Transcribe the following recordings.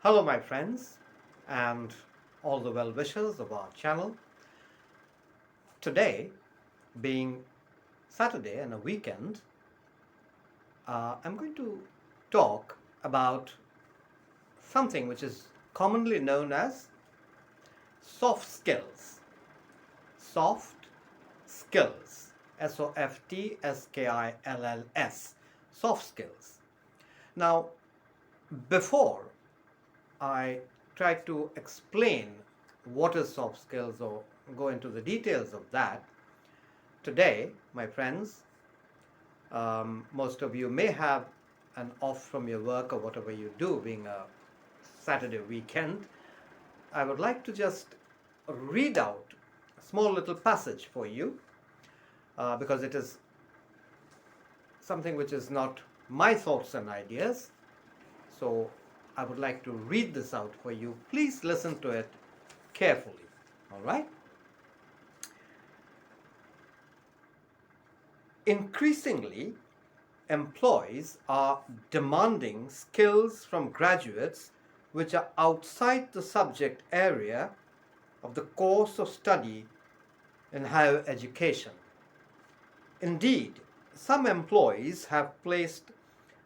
Hello, my friends, and all the well wishers of our channel. Today, being Saturday and a weekend, I'm going to talk about something which is commonly known as soft skills. Soft skills. SOFTSKILLS. Soft skills. Now, before I try to explain what is soft skills or go into the details of that. Today, my friends, most of you may have an off from your work or whatever you do, being a Saturday weekend. I would like to just read out a small little passage for you because it is something which is not my thoughts and ideas. So I would like to read this out for you. Please listen to it carefully. All right? Increasingly, employees are demanding skills from graduates which are outside the subject area of the course of study in higher education. Indeed, some employees have placed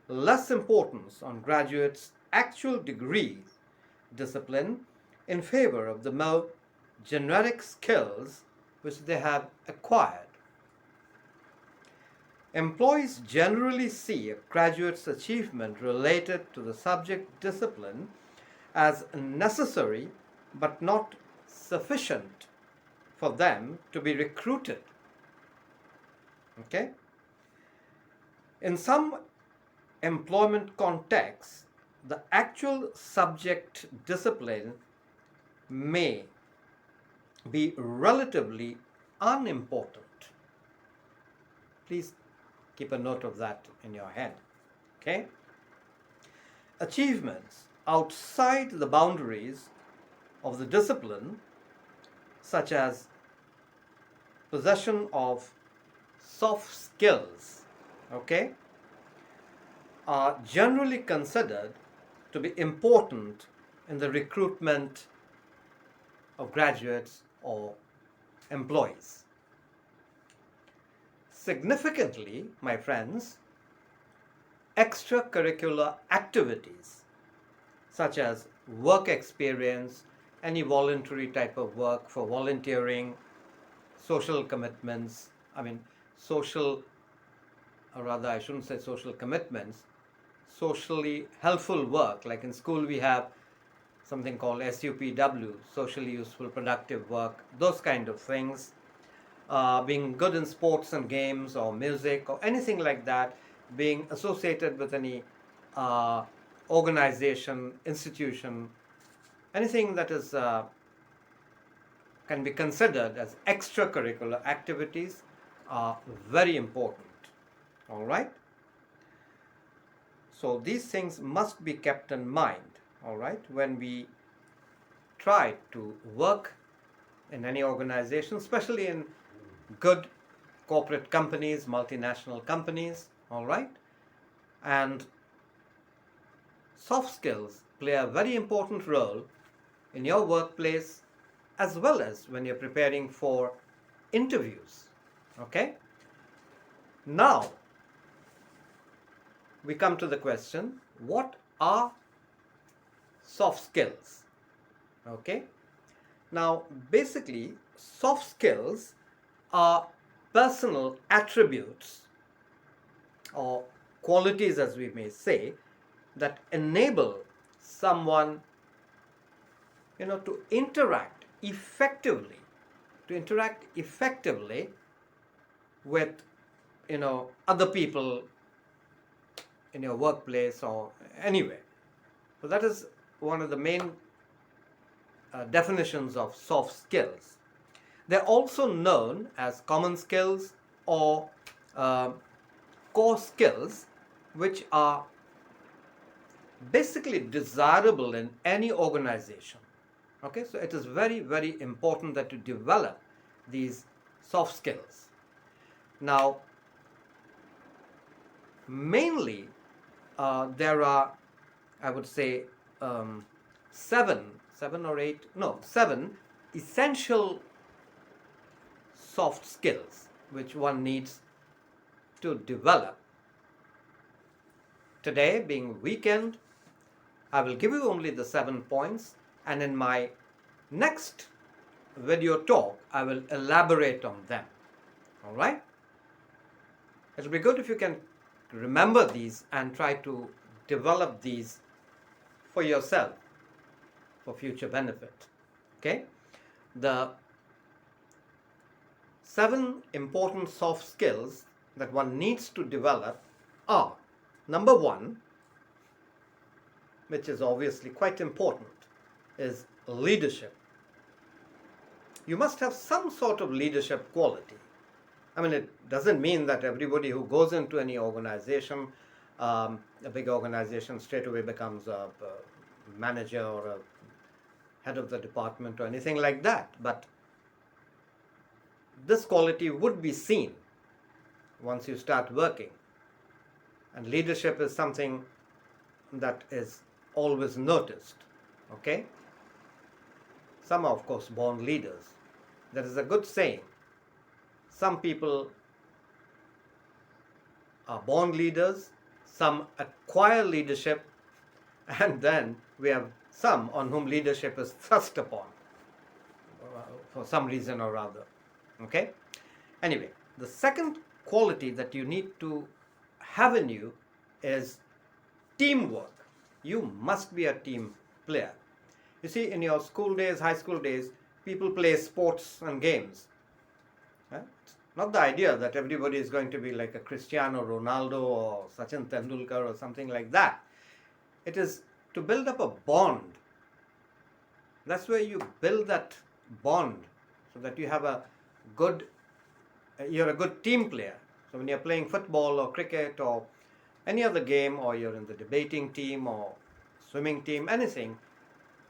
less importance on graduates' actual degree discipline in favor of the more generic skills which they have acquired. Employees generally see a graduate's achievement related to the subject discipline as necessary but not sufficient for them to be recruited. Okay? In some employment contexts, the actual subject discipline may be relatively unimportant. Please keep a note of that in your head. Okay? Achievements outside the boundaries of the discipline, such as possession of soft skills, okay, are generally considered to be important in the recruitment of graduates or employees. Significantly, my friends, extracurricular activities such as work experience, any voluntary type of work for volunteering, social commitments, social, or rather, I shouldn't say social commitments, socially helpful work. Like in school, we have something called SUPW, socially useful productive work, those kind of things. Being good in sports and games or music or anything like that, being associated with any organization, institution, anything that is can be considered as extracurricular activities are very important. All right? So these things must be kept in mind, all right, when we try to work in any organization, especially in good corporate companies, multinational companies, all right? And soft skills play a very important role in your workplace as well as when you're preparing for interviews, okay? Now, we come to the question, what are soft skills? Okay? Now, basically, soft skills are personal attributes or qualities, as we may say, that enable someone, to interact effectively, with, other people in your workplace or anywhere. So that is one of the main definitions of soft skills. They're also known as common skills or uh, core skills, which are basically desirable in any organization. Okay, so it is very, very important that you develop these soft skills. Now, mainly there are, I would say, seven or eight, no, seven essential soft skills which one needs to develop. Today, being weekend, I will give you only the 7 points, and in my next video talk, I will elaborate on them. All right? It will be good if you can remember these and try to develop these for yourself for future benefit. Okay? The 7 important soft skills that one needs to develop are: number 1, which is obviously quite important, is leadership. You must have some sort of leadership quality. I mean, it doesn't mean that everybody who goes into any organization, a big organization, straight away becomes a manager or a head of the department or anything like that. But this quality would be seen once you start working. And leadership is something that is always noticed. Okay? Some are, of course, born leaders. There is a good saying. Some people are born leaders, some acquire leadership, and then we have some on whom leadership is thrust upon for some reason or other. Okay? Anyway, the second quality that you need to have in you is teamwork. You must be a team player. You see, in your school days, high school days, people play sports and games. It's not the idea that everybody is going to be like a Cristiano Ronaldo or Sachin Tendulkar or something like that. It is to build up a bond. That's where you build that bond so that you have you're a good team player. So when you're playing football or cricket or any other game, or you're in the debating team or swimming team, anything,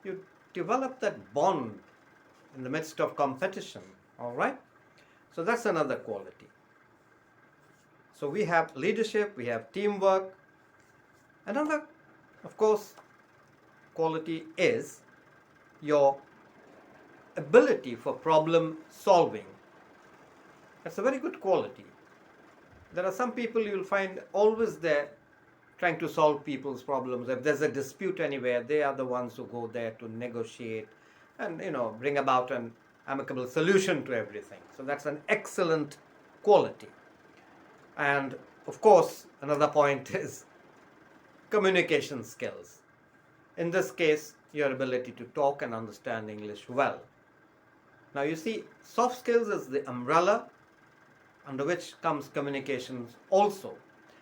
you develop that bond in the midst of competition. All right? So that's another quality. So we have leadership, we have teamwork. Another, of course, quality is your ability for problem solving. That's a very good quality. There are some people you'll find always there trying to solve people's problems. If there's a dispute anywhere, they are the ones who go there to negotiate and, bring about an amicable solution to everything. So that's an excellent quality. And of course, another point is communication skills. In this case, your ability to talk and understand English well. Now you see, soft skills is the umbrella under which comes communications also.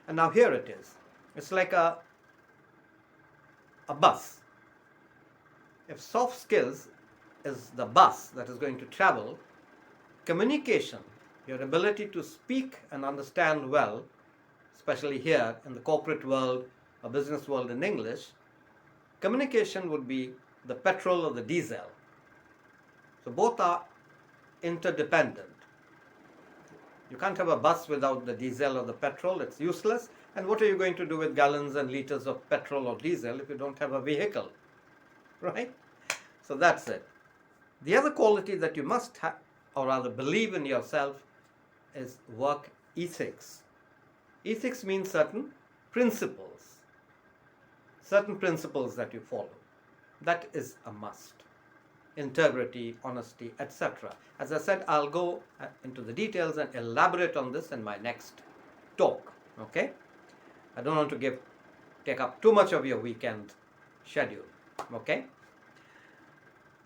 And now here it is. It's like a bus. If soft skills is the bus that is going to travel, communication, your ability to speak and understand well, especially here in the corporate world or business world in English, communication would be the petrol or the diesel. So both are interdependent. You can't have a bus without the diesel or the petrol, it's useless. And what are you going to do with gallons and liters of petrol or diesel if you don't have a vehicle? Right? So that's it. The other quality that you must have, or rather believe in yourself, is work ethics. Ethics means certain principles that you follow. That is a must. Integrity, honesty, etc. As I said, I'll go into the details and elaborate on this in my next talk. Okay? I don't want to take up too much of your weekend schedule. Okay?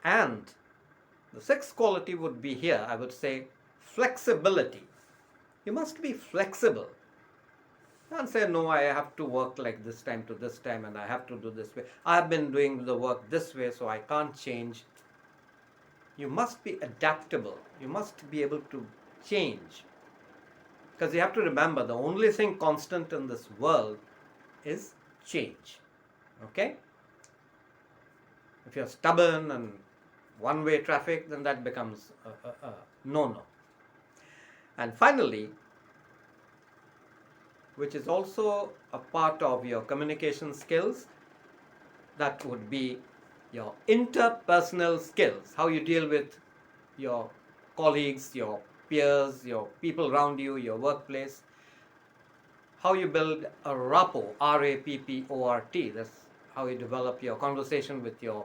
And the sixth quality would be here, I would say, flexibility. You must be flexible. Don't say, no, I have to work like this time to this time and I have to do this way. I have been doing the work this way, so I can't change. You must be adaptable. You must be able to change. Because you have to remember, the only thing constant in this world is change. Okay? If you're stubborn and one-way traffic, then that becomes a no-no. And finally, which is also a part of your communication skills, that would be your interpersonal skills, how you deal with your colleagues, your peers, your people around you, your workplace, how you build a rapport, R-A-P-P-O-R-T. That's how you develop your conversation with your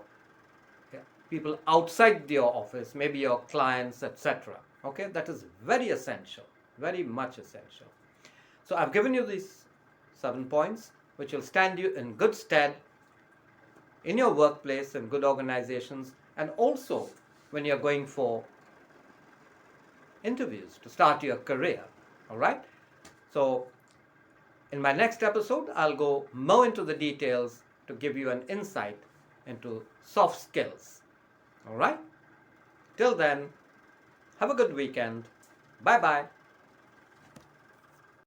people outside your office, maybe your clients, etc. Okay, that is very essential, very much essential. So I've given you these 7 points which will stand you in good stead in your workplace and good organizations, and also when you're going for interviews to start your career. All right, so in my next episode I'll go more into the details to give you an insight into soft skills. All right, till then, have a good weekend. Bye bye.